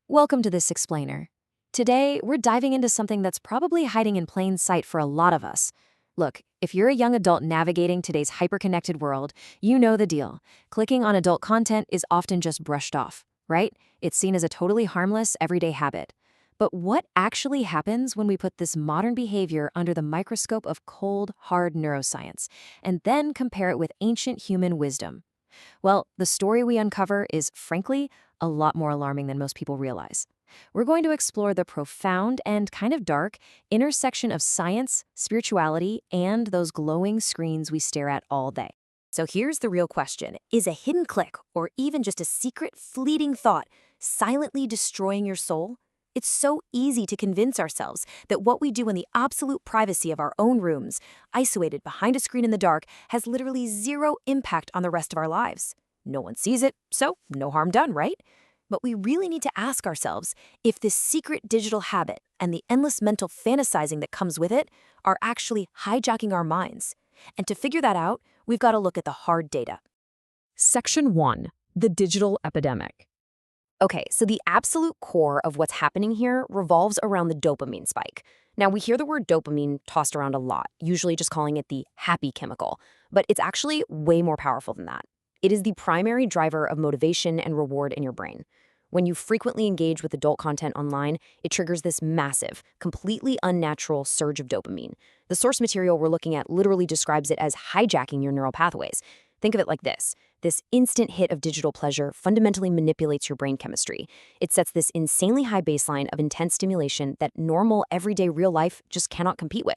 Welcome to this explainer. Today, we're diving into something that's probably hiding in plain sight for a lot of us. Look, if you're a young adult navigating today's hyperconnected world, you know the deal. Clicking on adult content is often just brushed off, right? It's seen as a totally harmless, everyday habit. But what actually happens when we put this modern behavior under the microscope of cold, hard neuroscience, and then compare it with ancient human wisdom? Well, the story we uncover is, frankly, a lot more alarming than most people realize. We're going to explore the profound and kind of dark intersection of science, spirituality, and those glowing screens we stare at all day. So here's the real question. Is a hidden click, or even just a secret, fleeting thought, silently destroying your soul? It's so easy to convince ourselves that what we do in the absolute privacy of our own rooms, isolated behind a screen in the dark, has literally zero impact on the rest of our lives. No one sees it, so no harm done, right? But we really need to ask ourselves if this secret digital habit and the endless mental fantasizing that comes with it are actually hijacking our minds. And to figure that out, we've got to look at the hard data. Section 1. The Digital Epidemic. Okay, so the absolute core of what's happening here revolves around the dopamine spike. Now, we hear the word dopamine tossed around a lot, usually just calling it the happy chemical, but it's actually way more powerful than that. It is the primary driver of motivation and reward in your brain. When you frequently engage with adult content online, it triggers this massive, completely unnatural surge of dopamine. The source material we're looking at literally describes it as hijacking your neural pathways. Think of it like this. This instant hit of digital pleasure fundamentally manipulates your brain chemistry. It sets this insanely high baseline of intense stimulation that normal, everyday real life just cannot compete with.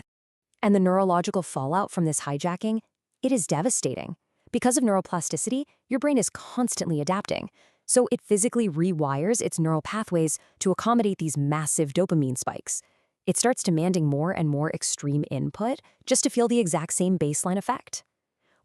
And the neurological fallout from this hijacking? It is devastating. Because of neuroplasticity, your brain is constantly adapting. So it physically rewires its neural pathways to accommodate these massive dopamine spikes. It starts demanding more and more extreme input just to feel the exact same baseline effect.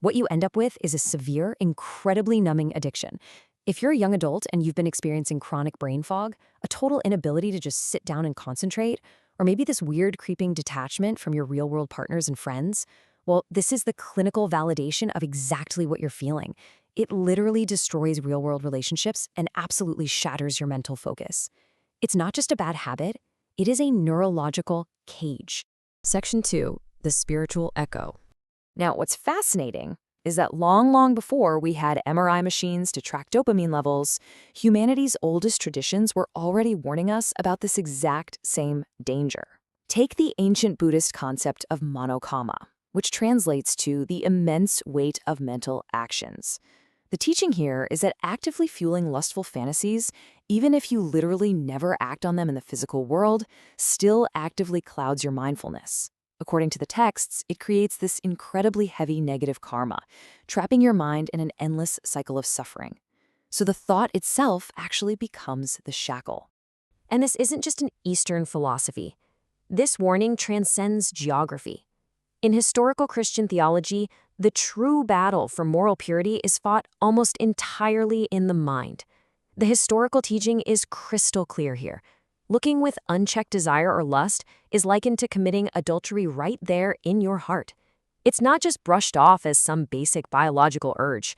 What you end up with is a severe, incredibly numbing addiction. If you're a young adult and you've been experiencing chronic brain fog, a total inability to just sit down and concentrate, or maybe this weird creeping detachment from your real-world partners and friends, well, this is the clinical validation of exactly what you're feeling. It literally destroys real-world relationships and absolutely shatters your mental focus. It's not just a bad habit, it is a neurological cage. Section 2. The Spiritual Echo. Now, what's fascinating is that long before we had MRI machines to track dopamine levels, humanity's oldest traditions were already warning us about this exact same danger. Take the ancient Buddhist concept of monokamma, which translates to the immense weight of mental actions. The teaching here is that actively fueling lustful fantasies, even if you literally never act on them in the physical world, still actively clouds your mindfulness. According to the texts, it creates this incredibly heavy negative karma, trapping your mind in an endless cycle of suffering. So the thought itself actually becomes the shackle. And this isn't just an Eastern philosophy. This warning transcends geography. In historical Christian theology, the true battle for moral purity is fought almost entirely in the mind. The historical teaching is crystal clear here. Looking with unchecked desire or lust is likened to committing adultery right there in your heart. It's not just brushed off as some basic biological urge.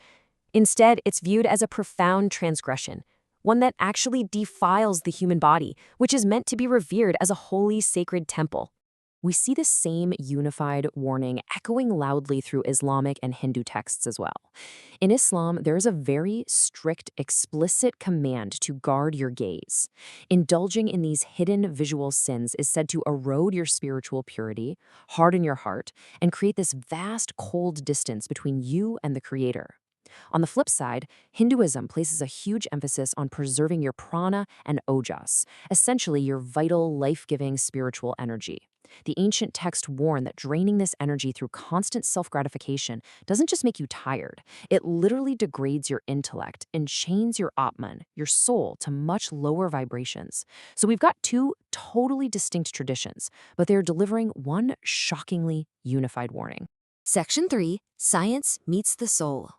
Instead, it's viewed as a profound transgression, one that actually defiles the human body, which is meant to be revered as a holy, sacred temple. We see the same unified warning echoing loudly through Islamic and Hindu texts as well. In Islam, there is a very strict, explicit command to guard your gaze. Indulging in these hidden visual sins is said to erode your spiritual purity, harden your heart, and create this vast, cold distance between you and the Creator. On the flip side, Hinduism places a huge emphasis on preserving your prana and ojas, essentially your vital, life-giving spiritual energy. The ancient texts warn that draining this energy through constant self-gratification doesn't just make you tired, it literally degrades your intellect and chains your Atman, your soul, to much lower vibrations. So we've got two totally distinct traditions, but they're delivering one shockingly unified warning. Section 3. Science meets the soul.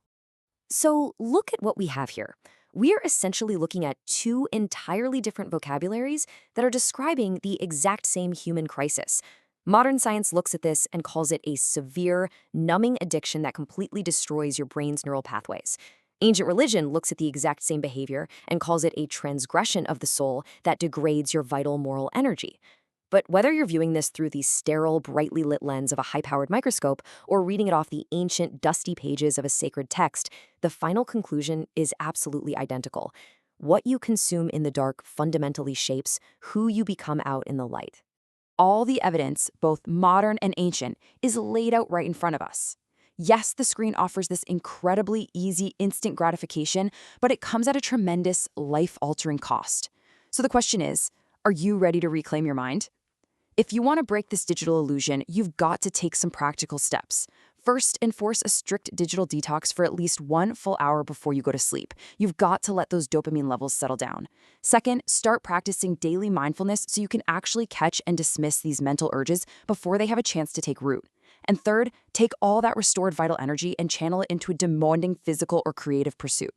So look at what we have here. We are essentially looking at two entirely different vocabularies that are describing the exact same human crisis. Modern science looks at this and calls it a severe, numbing addiction that completely destroys your brain's neural pathways. Ancient religion looks at the exact same behavior and calls it a transgression of the soul that degrades your vital moral energy. But whether you're viewing this through the sterile, brightly lit lens of a high-powered microscope or reading it off the ancient, dusty pages of a sacred text, the final conclusion is absolutely identical. What you consume in the dark fundamentally shapes who you become out in the light. All the evidence, both modern and ancient, is laid out right in front of us. Yes, the screen offers this incredibly easy, instant gratification, but it comes at a tremendous, life-altering cost. So the question is, are you ready to reclaim your mind? If you want to break this digital illusion, you've got to take some practical steps. First, enforce a strict digital detox for at least 1 full hour before you go to sleep. You've got to let those dopamine levels settle down. Second, start practicing daily mindfulness so you can actually catch and dismiss these mental urges before they have a chance to take root. And third, take all that restored vital energy and channel it into a demanding physical or creative pursuit.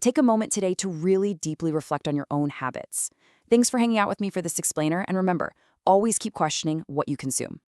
Take a moment today to really deeply reflect on your own habits. Thanks for hanging out with me for this explainer, and remember, always keep questioning what you consume.